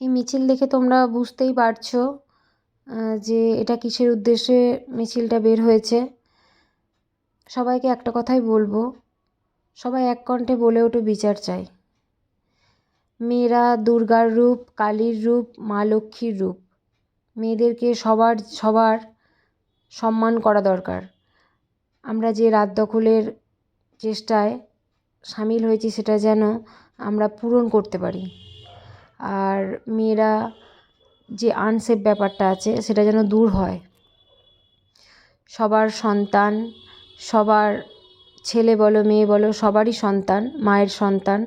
এই মিছিল দেখে তোমরা বুঝতেই পারছো যে এটা কিসের উদ্দেশ্যে মিছিলটা বের হয়েছে। সবাইকে একটা কথাই বলবো, সবাই এক কণ্ঠে বলে ওঠো বিচার চাই। মেয়েরা দুর্গার রূপ, কালীর রূপ, মা লক্ষ্মীর রূপ। মেয়েদেরকে সবার সম্মান করা দরকার। আমরা যে রাত দখলের চেষ্টায় সামিল হয়েছি সেটা যেন আমরা পূরণ করতে পারি। আর মেয়েরা যে আনসেফ ব্যাপারটা আছে সেটা যেন দূর হয়। সবার সন্তান, সবার ছেলে বলো মেয়ে বলো সবারই সন্তান, মায়ের সন্তান,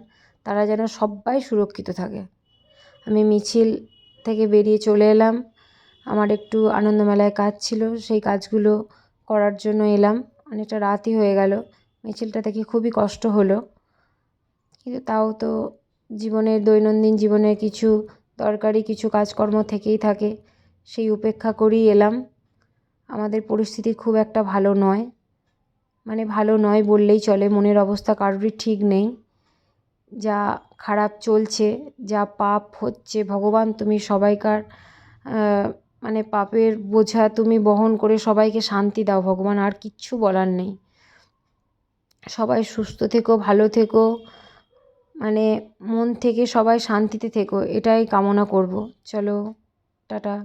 তারা যেন সবাই সুরক্ষিত থাকে। আমি মিছিল থেকে বেরিয়ে চলে এলাম। আমার একটু আনন্দমেলায় কাজ ছিল, সেই কাজগুলো করার জন্য এলাম। অনেকটা রাতই হয়ে গেল। মিছিলটা থেকে খুবই কষ্ট হলো, কিন্তু তাও তো জীবনের দৈনন্দিন জীবনের কিছু দরকারি কিছু কাজকর্ম থেকেই থাকে, সেই উপেক্ষা করেই এলাম। আমাদের পরিস্থিতি খুব একটা ভালো নয়, মানে ভালো নয় বললেই চলে। মনের অবস্থা কারোরই ঠিক নেই। যা খারাপ চলছে, যা পাপ হচ্ছে, ভগবান তুমি সবাইকার মানে পাপের বোঝা তুমি বহন করে সবাইকে শান্তি দাও ভগবান, আর কিচ্ছু বলার নেই। সবাই সুস্থ থেকো, ভালো থেকো, মানে মন থেকে সবাই শান্তিতে থেকো, এটাই কামনা করব। চলো, টাটা।